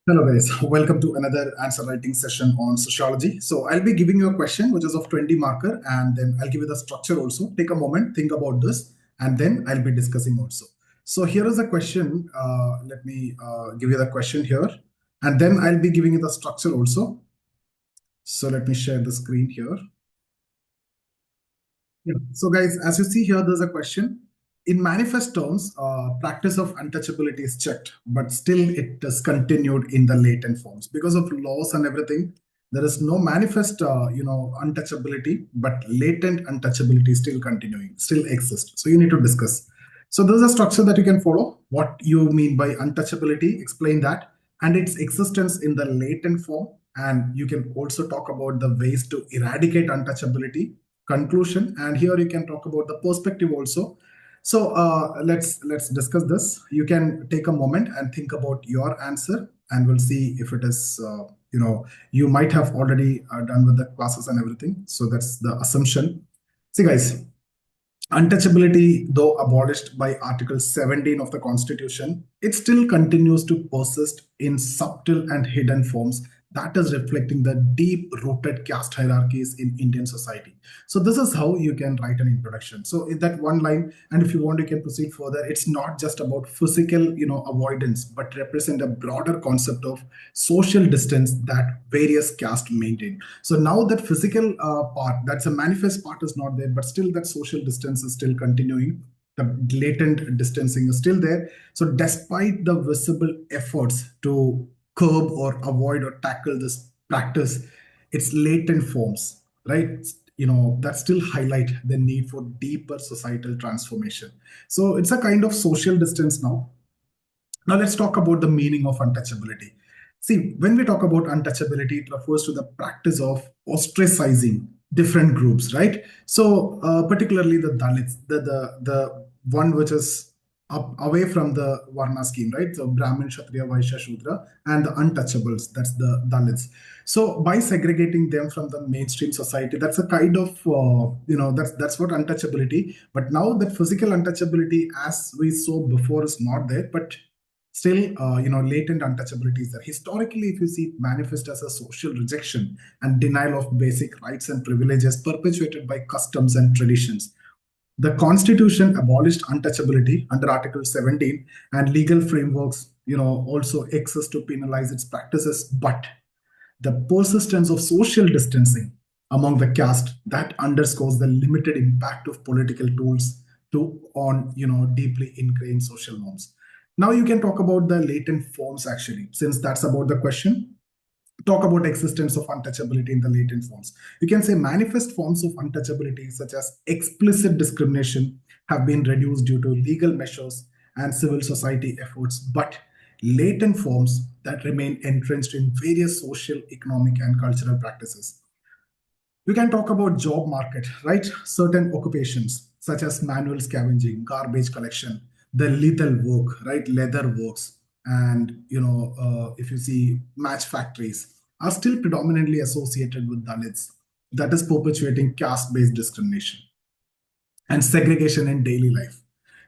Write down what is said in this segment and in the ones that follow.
Hello guys, welcome to another answer writing session on sociology. So I'll be giving you a question which is of 20 marker, and then I'll give you the structure also. Take a moment, think about this, and then I'll be discussing also. So here is a question. Let me give you the question here, and then I'll be giving you the structure also. So let me share the screen here. Yeah. So guys, as you see here, there's a question. In manifest terms, practice of untouchability is checked, but still it is continued in the latent forms because of laws and everything. There is no manifest, untouchability, but latent untouchability is still continuing, still exists. So you need to discuss. So there's a structure that you can follow. What you mean by untouchability, explain that, and its existence in the latent form. And you can also talk about the ways to eradicate untouchability, conclusion, and here you can talk about the perspective also. So let's discuss this. You can take a moment and think about your answer, and we'll see if it is you might have already done with the classes and everything. So that's the assumption. See guys, untouchability, though abolished by Article 17 of the Constitution, it still continues to persist in subtle and hidden forms that is reflecting the deep rooted caste hierarchies in Indian society. So, this is how you can write an introduction. So, in that one line, and if you want, you can proceed further. It's not just about physical, avoidance, but represent a broader concept of social distance that various castes maintain. So now that physical part, that's a manifest part is not there, but still that social distance is still continuing. The latent distancing is still there. So despite the visible efforts to curb or avoid or tackle this practice, its latent forms, right? That still highlight the need for deeper societal transformation. So it's a kind of social distance now. Now let's talk about the meaning of untouchability. See, when we talk about untouchability, it refers to the practice of ostracizing different groups, right? So particularly the Dalits, the one which is up away from the Varna scheme, right? So Brahmin, Kshatriya, Vaishya, Shudra, and the untouchables, that's the Dalits. So by segregating them from the mainstream society, that's a kind of that's what untouchability. But now that physical untouchability, as we saw before, is not there, but still latent untouchability is there. Historically, if you see, it manifest as a social rejection and denial of basic rights and privileges perpetuated by customs and traditions. The constitution abolished untouchability under Article 17, and legal frameworks also exist to penalize its practices, but the persistence of social distancing among the caste, that underscores the limited impact of political tools to on deeply ingrained social norms. Now you can talk about the latent forms, actually, since that's about the question. Talk about existence of untouchability in the latent forms. You can say manifest forms of untouchability such as explicit discrimination have been reduced due to legal measures and civil society efforts, but latent forms that remain entrenched in various social, economic, and cultural practices. We can talk about job market, right? Certain occupations such as manual scavenging, garbage collection, the lethal work, right? Leather works, and if you see match factories are still predominantly associated with Dalits. That is perpetuating caste-based discrimination and segregation in daily life.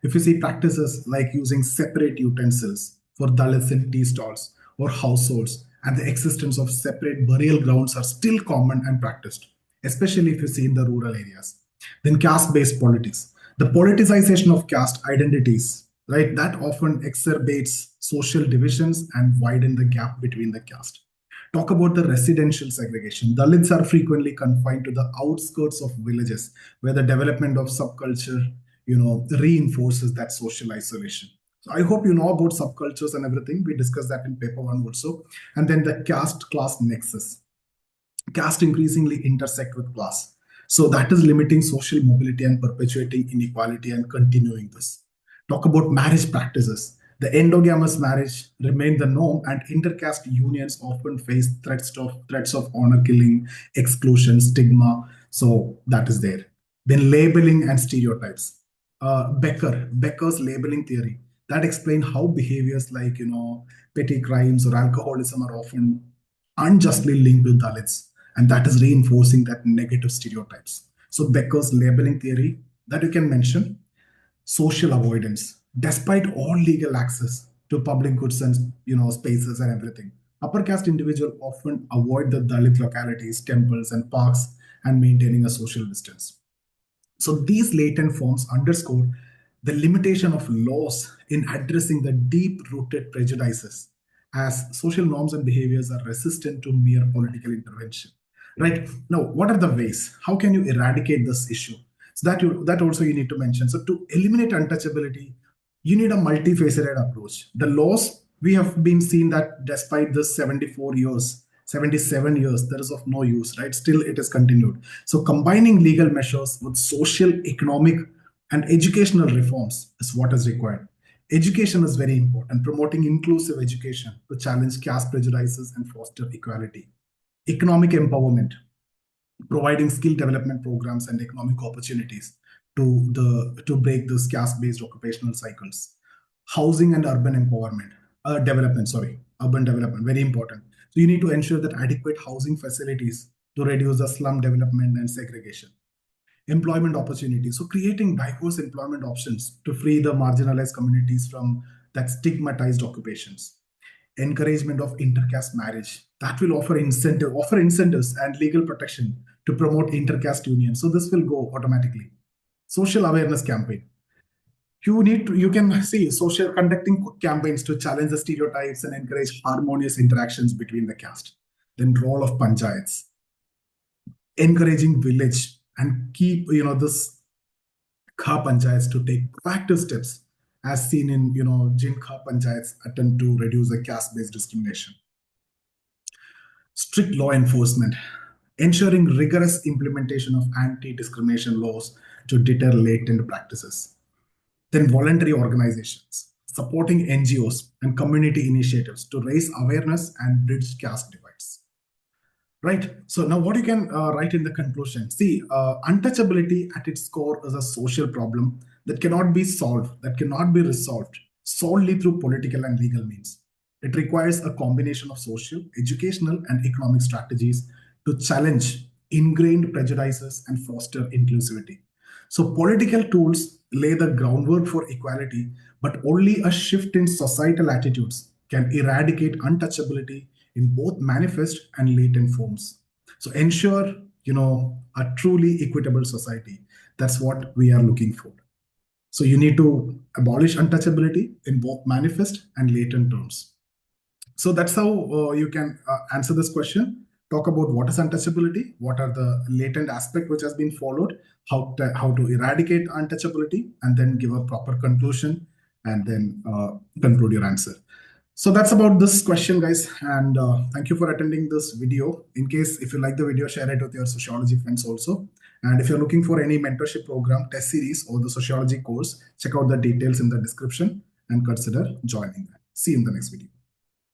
If you see practices like using separate utensils for Dalits in tea stalls or households, and the existence of separate burial grounds are still common and practiced, especially if you see in the rural areas. Then caste-based politics. The politicization of caste identities, right, that often exacerbates social divisions and widen the gap between the caste. Talk about the residential segregation. Dalits are frequently confined to the outskirts of villages where the development of subculture, reinforces that social isolation. So I hope you know about subcultures and everything. We discussed that in paper one also. And then the caste class nexus. Caste increasingly intersect with class. So that is limiting social mobility and perpetuating inequality and continuing this. Talk about marriage practices. The endogamous marriage remained the norm, and intercaste unions often face threats of honor killing, exclusion, stigma. So that is there. Then labeling and stereotypes. Becker's labeling theory that explain how behaviors like petty crimes or alcoholism are often unjustly linked with Dalits, and that is reinforcing that negative stereotypes. So Becker's labeling theory that you can mention. Social avoidance, despite all legal access to public goods and spaces and everything. Upper caste individuals often avoid the Dalit localities, temples, and parks and maintaining a social distance. So these latent forms underscore the limitation of laws in addressing the deep-rooted prejudices, as social norms and behaviors are resistant to mere political intervention. Right now, what are the ways? How can you eradicate this issue? So that also you need to mention. So to eliminate untouchability, you need a multifaceted approach. The laws, we have been seeing that despite this 74 years, 77 years, there is of no use, right? Still, it is continued. So combining legal measures with social, economic, and educational reforms is what is required. Education is very important, promoting inclusive education to challenge caste prejudices and foster equality. Economic empowerment, providing skill development programs and economic opportunities to break this caste-based occupational cycles. Housing and urban empowerment, urban development, very important. So you need to ensure that adequate housing facilities to reduce the slum development and segregation. Employment opportunities, so creating diverse employment options to free the marginalized communities from that stigmatized occupations. Encouragement of intercaste marriage, that will offer incentives and legal protection to promote intercaste unions. So this will go automatically. Social awareness campaign, you can see social conducting campaigns to challenge the stereotypes and encourage harmonious interactions between the caste. Then role of panchayats, encouraging village and keep this kha panchayats to take proactive steps as seen in Jin Kha panchayats attempt to reduce the caste-based discrimination. Strict law enforcement, ensuring rigorous implementation of anti-discrimination laws to deter latent practices. Then voluntary organizations, supporting NGOs and community initiatives to raise awareness and bridge caste divides. Right. So now what you can write in the conclusion. See, untouchability at its core is a social problem that cannot be solved, that cannot be resolved solely through political and legal means. It requires a combination of social, educational, and economic strategies to challenge ingrained prejudices and foster inclusivity. So political tools lay the groundwork for equality, but only a shift in societal attitudes can eradicate untouchability in both manifest and latent forms. So ensure, a truly equitable society. That's what we are looking for. So you need to abolish untouchability in both manifest and latent terms. So that's how you can answer this question. Talk about what is untouchability, what are the latent aspect which has been followed, how to eradicate untouchability, and then give a proper conclusion, and then conclude your answer. So that's about this question, guys. And thank you for attending this video. In case if you like the video, share it with your sociology friends also. And if you're looking for any mentorship program, test series, or the sociology course, check out the details in the description and consider joining that. See you in the next video.